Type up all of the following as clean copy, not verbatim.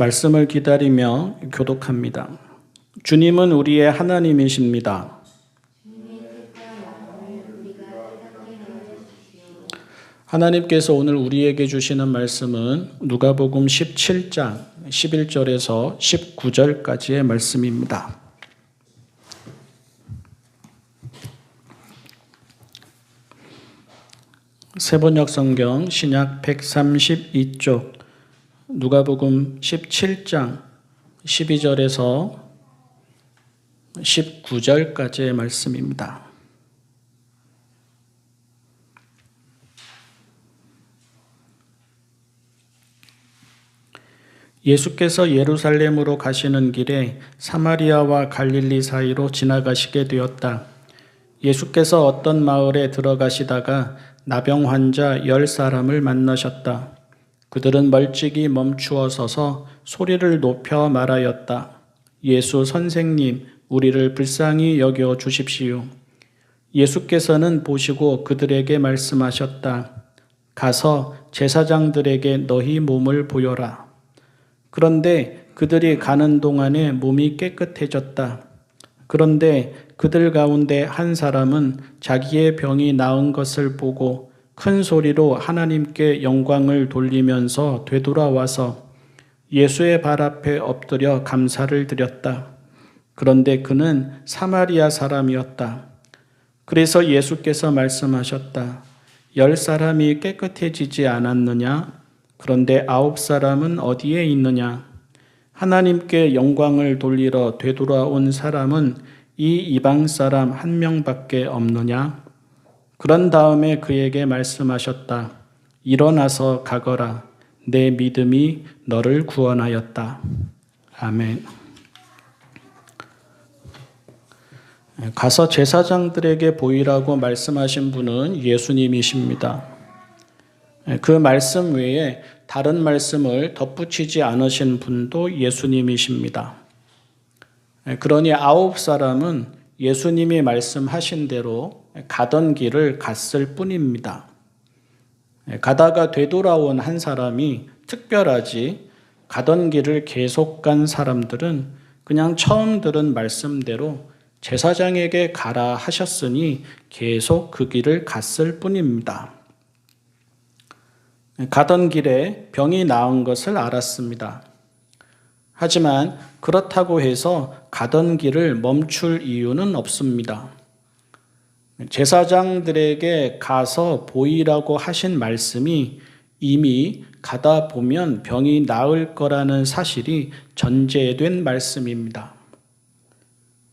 말씀을 기다리며 교독합니다. 주님은 우리의 하나님이십니다. 하나님께서 오늘 우리에게 주시는 말씀은 누가복음 17장 11절에서 19절까지의 말씀입니다. 세번역 성경 신약 132쪽 누가복음 17장 12절에서 19절까지의 말씀입니다. 예수께서 예루살렘으로 가시는 길에 사마리아와 갈릴리 사이로 지나가시게 되었다. 예수께서 어떤 마을에 들어가시다가 나병 환자 10사람을 만나셨다. 그들은 멀찍이 멈추어 서서 소리를 높여 말하였다. 예수 선생님, 우리를 불쌍히 여겨 주십시오. 예수께서는 보시고 그들에게 말씀하셨다. 가서 제사장들에게 너희 몸을 보여라. 그런데 그들이 가는 동안에 몸이 깨끗해졌다. 그런데 그들 가운데 한 사람은 자기의 병이 나은 것을 보고 큰 소리로 하나님께 영광을 돌리면서 되돌아와서 예수의 발 앞에 엎드려 감사를 드렸다. 그런데 그는 사마리아 사람이었다. 그래서 예수께서 말씀하셨다. 10사람이 깨끗해지지 않았느냐? 그런데 9사람은 어디에 있느냐? 하나님께 영광을 돌리러 되돌아온 사람은 이 이방 사람 한 명밖에 없느냐? 그런 다음에 그에게 말씀하셨다. 일어나서 가거라. 내 믿음이 너를 구원하였다. 아멘. 가서 제사장들에게 보이라고 말씀하신 분은 예수님이십니다. 그 말씀 외에 다른 말씀을 덧붙이지 않으신 분도 예수님이십니다. 그러니 9사람은 예수님이 말씀하신 대로 가던 길을 갔을 뿐입니다. 가다가 되돌아온 한 사람이 특별하지 가던 길을 계속 간 사람들은 그냥 처음 들은 말씀대로 제사장에게 가라 하셨으니 계속 그 길을 갔을 뿐입니다. 가던 길에 병이 나은 것을 알았습니다. 하지만 그렇다고 해서 가던 길을 멈출 이유는 없습니다. 제사장들에게 가서 보이라고 하신 말씀이 이미 가다 보면 병이 나을 거라는 사실이 전제된 말씀입니다.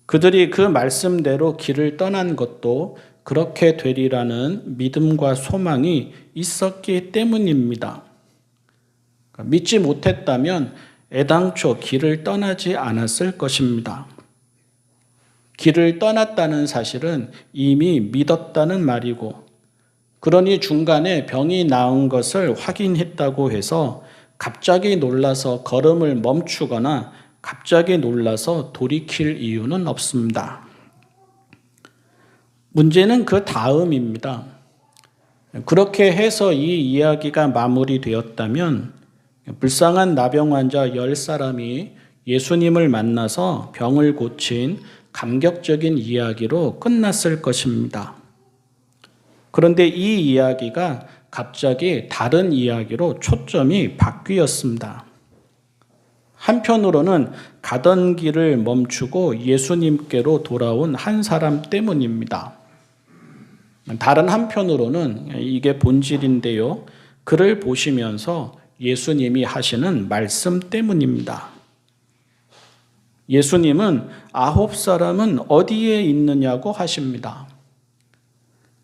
그들이 그 말씀대로 길을 떠난 것도 그렇게 되리라는 믿음과 소망이 있었기 때문입니다. 믿지 못했다면 애당초 길을 떠나지 않았을 것입니다. 길을 떠났다는 사실은 이미 믿었다는 말이고, 그러니 중간에 병이 나은 것을 확인했다고 해서 갑자기 놀라서 걸음을 멈추거나 갑자기 놀라서 돌이킬 이유는 없습니다. 문제는 그 다음입니다. 그렇게 해서 이 이야기가 마무리되었다면 불쌍한 나병 환자 10사람이 예수님을 만나서 병을 고친 감격적인 이야기로 끝났을 것입니다. 그런데 이 이야기가 갑자기 다른 이야기로 초점이 바뀌었습니다. 한편으로는 가던 길을 멈추고 예수님께로 돌아온 한 사람 때문입니다. 다른 한편으로는 이게 본질인데요. 그를 보시면서 예수님이 하시는 말씀 때문입니다. 예수님은 9사람은 어디에 있느냐고 하십니다.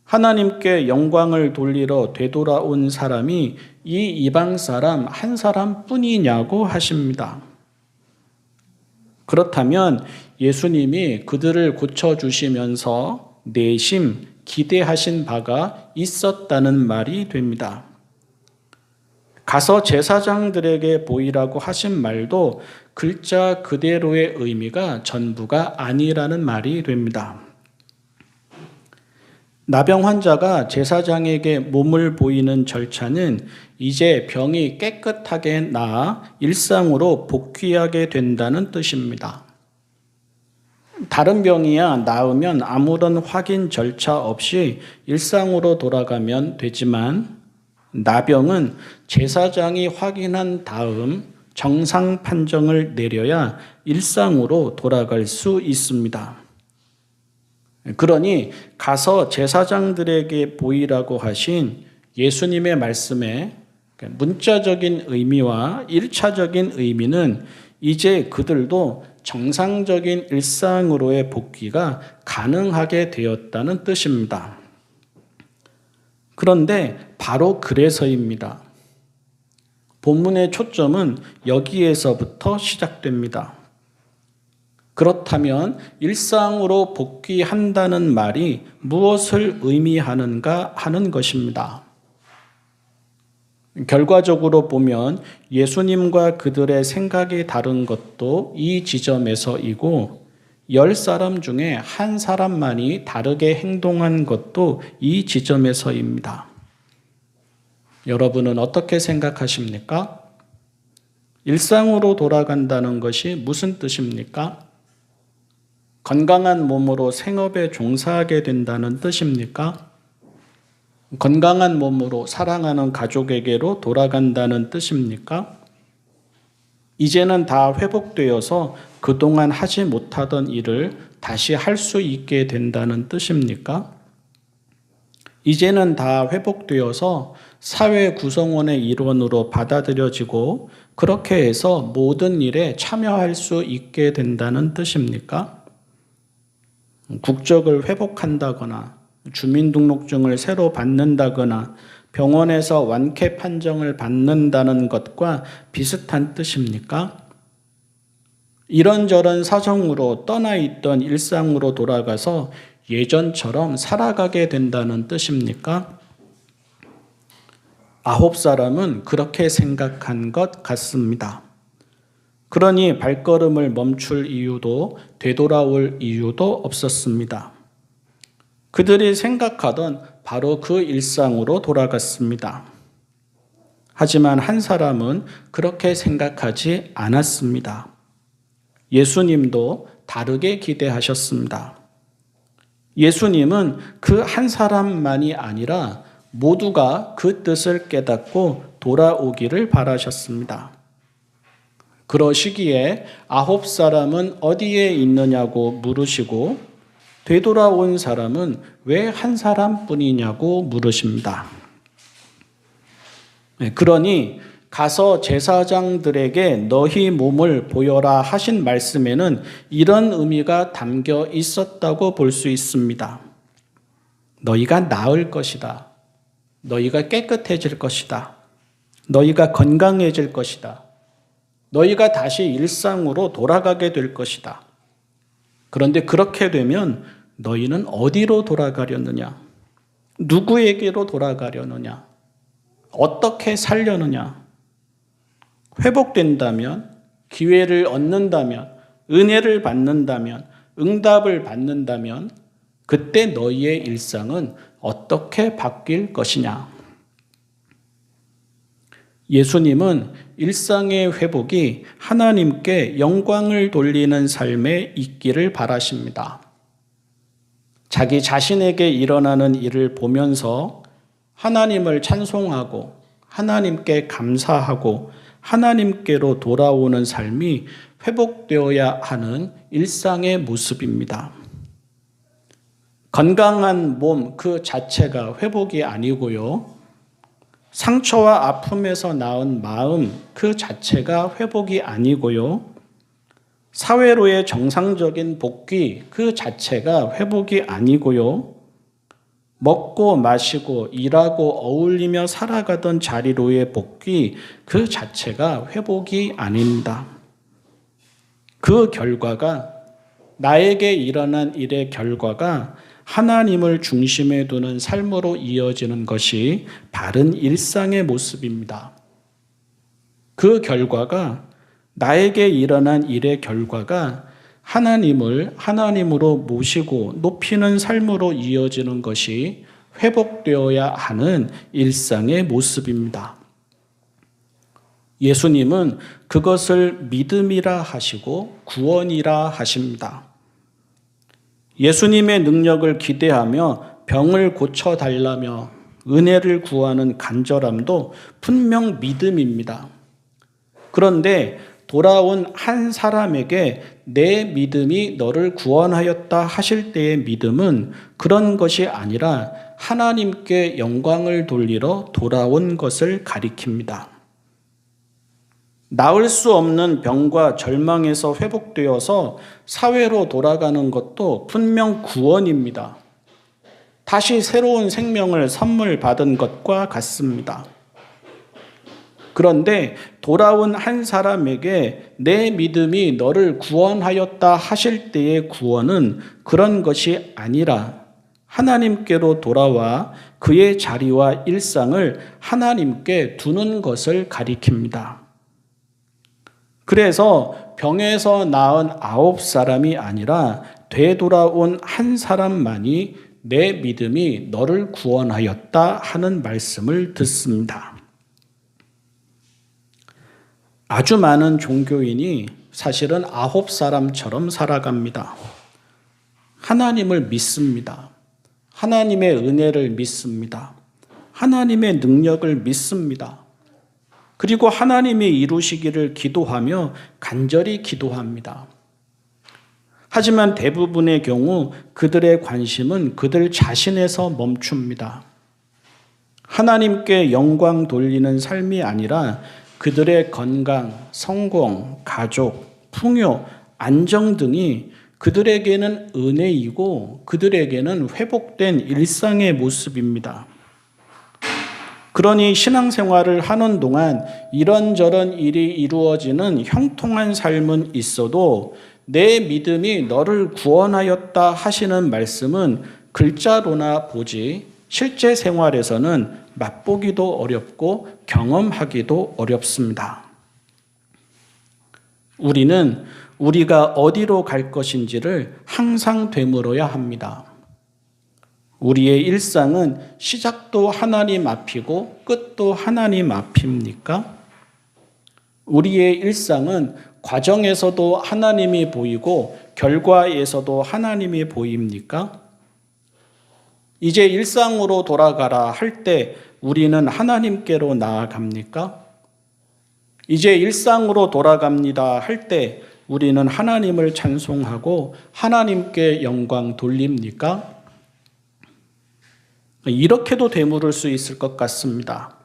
하나님께 영광을 돌리러 되돌아온 사람이 이 이방 사람 한 사람뿐이냐고 하십니다. 그렇다면 예수님이 그들을 고쳐주시면서 내심 기대하신 바가 있었다는 말이 됩니다. 가서 제사장들에게 보이라고 하신 말도 글자 그대로의 의미가 전부가 아니라는 말이 됩니다. 나병 환자가 제사장에게 몸을 보이는 절차는 이제 병이 깨끗하게 나아 일상으로 복귀하게 된다는 뜻입니다. 다른 병이야 나으면 아무런 확인 절차 없이 일상으로 돌아가면 되지만 나병은 제사장이 확인한 다음 정상 판정을 내려야 일상으로 돌아갈 수 있습니다. 그러니 가서 제사장들에게 보이라고 하신 예수님의 말씀에 문자적인 의미와 1차적인 의미는 이제 그들도 정상적인 일상으로의 복귀가 가능하게 되었다는 뜻입니다. 그런데 바로 그래서입니다. 본문의 초점은 여기에서부터 시작됩니다. 그렇다면 일상으로 복귀한다는 말이 무엇을 의미하는가 하는 것입니다. 결과적으로 보면 예수님과 그들의 생각이 다른 것도 이 지점에서이고 10사람 중에 한 사람만이 다르게 행동한 것도 이 지점에서입니다. 여러분은 어떻게 생각하십니까? 일상으로 돌아간다는 것이 무슨 뜻입니까? 건강한 몸으로 생업에 종사하게 된다는 뜻입니까? 건강한 몸으로 사랑하는 가족에게로 돌아간다는 뜻입니까? 이제는 다 회복되어서 그동안 하지 못하던 일을 다시 할 수 있게 된다는 뜻입니까? 이제는 다 회복되어서 사회 구성원의 일원으로 받아들여지고 그렇게 해서 모든 일에 참여할 수 있게 된다는 뜻입니까? 국적을 회복한다거나 주민등록증을 새로 받는다거나 병원에서 완쾌 판정을 받는다는 것과 비슷한 뜻입니까? 이런저런 사정으로 떠나 있던 일상으로 돌아가서 예전처럼 살아가게 된다는 뜻입니까? 9사람은 그렇게 생각한 것 같습니다. 그러니 발걸음을 멈출 이유도 되돌아올 이유도 없었습니다. 그들이 생각하던 바로 그 일상으로 돌아갔습니다. 하지만 한 사람은 그렇게 생각하지 않았습니다. 예수님도 다르게 기대하셨습니다. 예수님은 그 한 사람만이 아니라 모두가 그 뜻을 깨닫고 돌아오기를 바라셨습니다. 그러시기에 9사람은 어디에 있느냐고 물으시고 되돌아온 사람은 왜 한 사람뿐이냐고 물으십니다. 그러니 가서 제사장들에게 너희 몸을 보여라 하신 말씀에는 이런 의미가 담겨 있었다고 볼 수 있습니다. 너희가 나을 것이다. 너희가 깨끗해질 것이다. 너희가 건강해질 것이다. 너희가 다시 일상으로 돌아가게 될 것이다. 그런데 그렇게 되면 너희는 어디로 돌아가려느냐? 누구에게로 돌아가려느냐? 어떻게 살려느냐? 회복된다면, 기회를 얻는다면, 은혜를 받는다면, 응답을 받는다면 그때 너희의 일상은 어떻게 바뀔 것이냐? 예수님은 일상의 회복이 하나님께 영광을 돌리는 삶에 있기를 바라십니다. 자기 자신에게 일어나는 일을 보면서 하나님을 찬송하고 하나님께 감사하고 하나님께로 돌아오는 삶이 회복되어야 하는 일상의 모습입니다. 건강한 몸 그 자체가 회복이 아니고요. 상처와 아픔에서 나은 마음 그 자체가 회복이 아니고요. 사회로의 정상적인 복귀 그 자체가 회복이 아니고요. 먹고 마시고 일하고 어울리며 살아가던 자리로의 복귀 그 자체가 회복이 아닙니다. 그 결과가 나에게 일어난 일의 결과가 하나님을 중심에 두는 삶으로 이어지는 것이 바른 일상의 모습입니다. 그 결과가 나에게 일어난 일의 결과가 하나님을 하나님으로 모시고 높이는 삶으로 이어지는 것이 회복되어야 하는 일상의 모습입니다. 예수님은 그것을 믿음이라 하시고 구원이라 하십니다. 예수님의 능력을 기대하며 병을 고쳐달라며 은혜를 구하는 간절함도 분명 믿음입니다. 그런데 돌아온 한 사람에게 내 믿음이 너를 구원하였다 하실 때의 믿음은 그런 것이 아니라 하나님께 영광을 돌리러 돌아온 것을 가리킵니다. 나을 수 없는 병과 절망에서 회복되어서 사회로 돌아가는 것도 분명 구원입니다. 다시 새로운 생명을 선물 받은 것과 같습니다. 그런데 돌아온 한 사람에게 내 믿음이 너를 구원하였다 하실 때의 구원은 그런 것이 아니라 하나님께로 돌아와 그의 자리와 일상을 하나님께 두는 것을 가리킵니다. 그래서 병에서 나은 9사람이 아니라 되돌아온 한 사람만이 내 믿음이 너를 구원하였다 하는 말씀을 듣습니다. 아주 많은 종교인이 사실은 9사람처럼 살아갑니다. 하나님을 믿습니다. 하나님의 은혜를 믿습니다. 하나님의 능력을 믿습니다. 그리고 하나님이 이루시기를 기도하며 간절히 기도합니다. 하지만 대부분의 경우 그들의 관심은 그들 자신에서 멈춥니다. 하나님께 영광 돌리는 삶이 아니라 그들의 건강, 성공, 가족, 풍요, 안정 등이 그들에게는 은혜이고 그들에게는 회복된 일상의 모습입니다. 그러니 신앙생활을 하는 동안 이런저런 일이 이루어지는 형통한 삶은 있어도 내 믿음이 너를 구원하였다 하시는 말씀은 글자로나 보지 실제 생활에서는 맛보기도 어렵고 경험하기도 어렵습니다. 우리는 우리가 어디로 갈 것인지를 항상 되물어야 합니다. 우리의 일상은 시작도 하나님 앞이고 끝도 하나님 앞입니까? 우리의 일상은 과정에서도 하나님이 보이고 결과에서도 하나님이 보입니까? 이제 일상으로 돌아가라 할 때 우리는 하나님께로 나아갑니까? 이제 일상으로 돌아갑니다 할 때 우리는 하나님을 찬송하고 하나님께 영광 돌립니까? 이렇게도 되물을 수 있을 것 같습니다.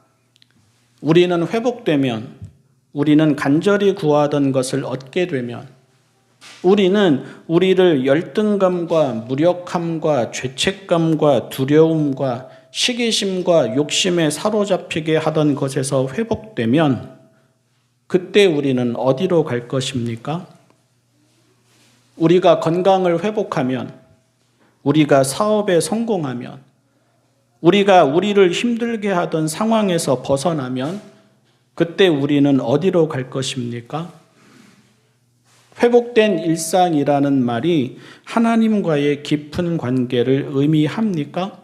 우리는 회복되면, 우리는 간절히 구하던 것을 얻게 되면, 우리는 우리를 열등감과 무력함과 죄책감과 두려움과 시기심과 욕심에 사로잡히게 하던 것에서 회복되면 그때 우리는 어디로 갈 것입니까? 우리가 건강을 회복하면, 우리가 사업에 성공하면, 우리가 우리를 힘들게 하던 상황에서 벗어나면 그때 우리는 어디로 갈 것입니까? 회복된 일상이라는 말이 하나님과의 깊은 관계를 의미합니까?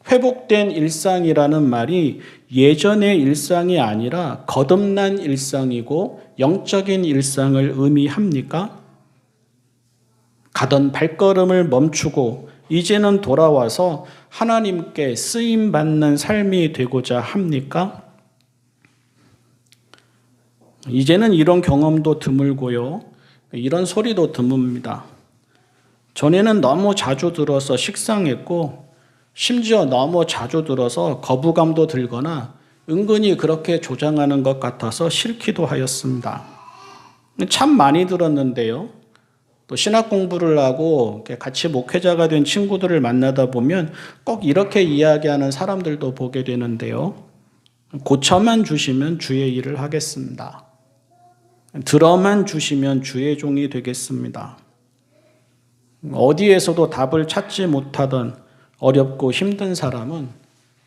회복된 일상이라는 말이 예전의 일상이 아니라 거듭난 일상이고 영적인 일상을 의미합니까? 가던 발걸음을 멈추고 이제는 돌아와서 하나님께 쓰임받는 삶이 되고자 합니까? 이제는 이런 경험도 드물고요. 이런 소리도 드뭅니다. 전에는 너무 자주 들어서 식상했고 심지어 너무 자주 들어서 거부감도 들거나 은근히 그렇게 조장하는 것 같아서 싫기도 하였습니다. 참 많이 들었는데요. 또 신학 공부를 하고 같이 목회자가 된 친구들을 만나다 보면 꼭 이렇게 이야기하는 사람들도 보게 되는데요. 고쳐만 주시면 주의 일을 하겠습니다. 들어만 주시면 주의 종이 되겠습니다. 어디에서도 답을 찾지 못하던 어렵고 힘든 사람은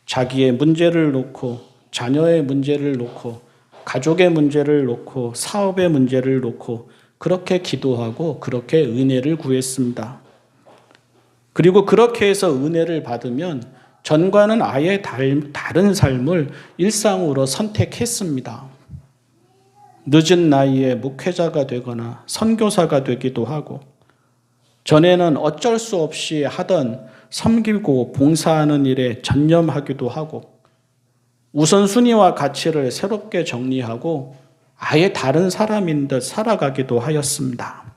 자기의 문제를 놓고 자녀의 문제를 놓고 가족의 문제를 놓고 사업의 문제를 놓고 그렇게 기도하고 그렇게 은혜를 구했습니다. 그리고 그렇게 해서 은혜를 받으면 전과는 아예 다른 삶을 일상으로 선택했습니다. 늦은 나이에 목회자가 되거나 선교사가 되기도 하고, 전에는 어쩔 수 없이 하던 섬기고 봉사하는 일에 전념하기도 하고, 우선순위와 가치를 새롭게 정리하고 아예 다른 사람인 듯 살아가기도 하였습니다.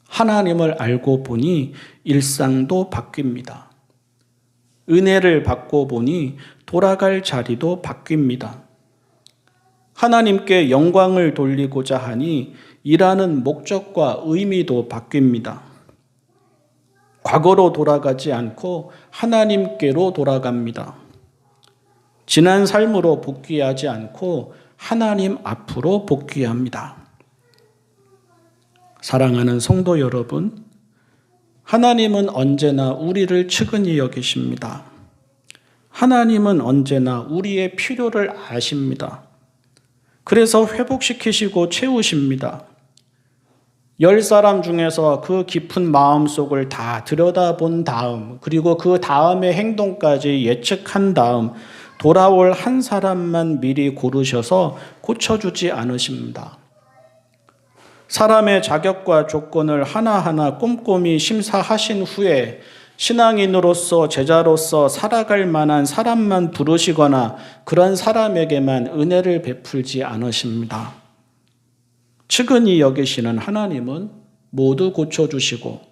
하나님을 알고 보니 일상도 바뀝니다. 은혜를 받고 보니 돌아갈 자리도 바뀝니다. 하나님께 영광을 돌리고자 하니 일하는 목적과 의미도 바뀝니다. 과거로 돌아가지 않고 하나님께로 돌아갑니다. 지난 삶으로 복귀하지 않고 하나님 앞으로 복귀합니다. 사랑하는 성도 여러분, 하나님은 언제나 우리를 측은히 여기십니다. 하나님은 언제나 우리의 필요를 아십니다. 그래서 회복시키시고 채우십니다. 10사람 중에서 그 깊은 마음속을 다 들여다본 다음, 그리고 그 다음의 행동까지 예측한 다음 돌아올 한 사람만 미리 고르셔서 고쳐주지 않으십니다. 사람의 자격과 조건을 하나하나 꼼꼼히 심사하신 후에 신앙인으로서 제자로서 살아갈 만한 사람만 부르시거나 그런 사람에게만 은혜를 베풀지 않으십니다. 측은히 여기시는 하나님은 모두 고쳐주시고,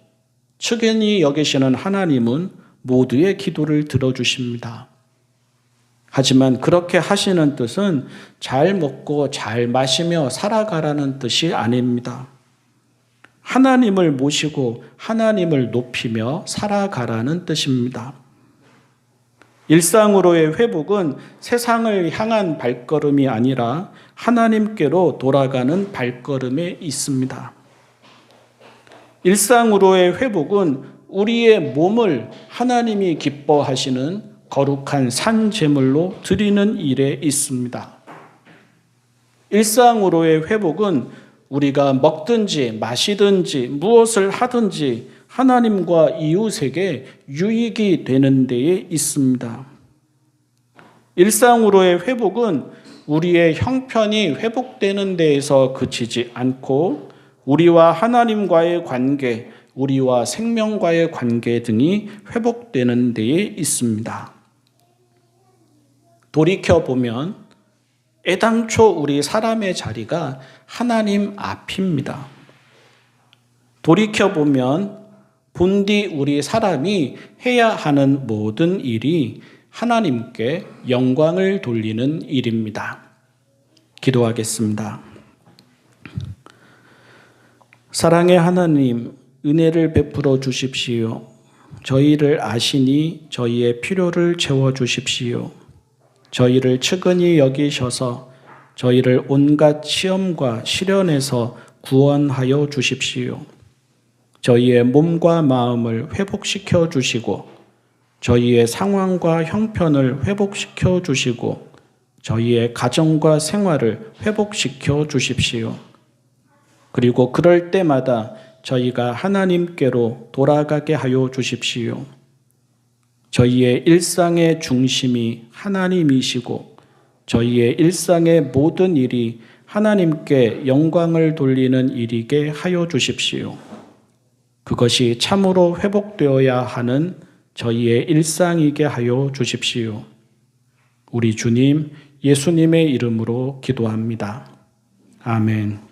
측은히 여기시는 하나님은 모두의 기도를 들어주십니다. 하지만 그렇게 하시는 뜻은 잘 먹고 잘 마시며 살아가라는 뜻이 아닙니다. 하나님을 모시고 하나님을 높이며 살아가라는 뜻입니다. 일상으로의 회복은 세상을 향한 발걸음이 아니라 하나님께로 돌아가는 발걸음에 있습니다. 일상으로의 회복은 우리의 몸을 하나님이 기뻐하시는 거룩한 산 제물로 드리는 일에 있습니다. 일상으로의 회복은 우리가 먹든지 마시든지 무엇을 하든지 하나님과 이웃에게 유익이 되는 데에 있습니다. 일상으로의 회복은 우리의 형편이 회복되는 데에서 그치지 않고 우리와 하나님과의 관계, 우리와 생명과의 관계 등이 회복되는 데에 있습니다. 돌이켜보면 애당초 우리 사람의 자리가 하나님 앞입니다. 돌이켜보면 본디 우리 사람이 해야 하는 모든 일이 하나님께 영광을 돌리는 일입니다. 기도하겠습니다. 사랑의 하나님, 은혜를 베풀어 주십시오. 저희를 아시니 저희의 필요를 채워주십시오. 저희를 측은히 여기셔서 저희를 온갖 시험과 시련에서 구원하여 주십시오. 저희의 몸과 마음을 회복시켜 주시고 저희의 상황과 형편을 회복시켜 주시고 저희의 가정과 생활을 회복시켜 주십시오. 그리고 그럴 때마다 저희가 하나님께로 돌아가게 하여 주십시오. 저희의 일상의 중심이 하나님이시고 저희의 일상의 모든 일이 하나님께 영광을 돌리는 일이게 하여 주십시오. 그것이 참으로 회복되어야 하는 저희의 일상이게 하여 주십시오. 우리 주님 예수님의 이름으로 기도합니다. 아멘.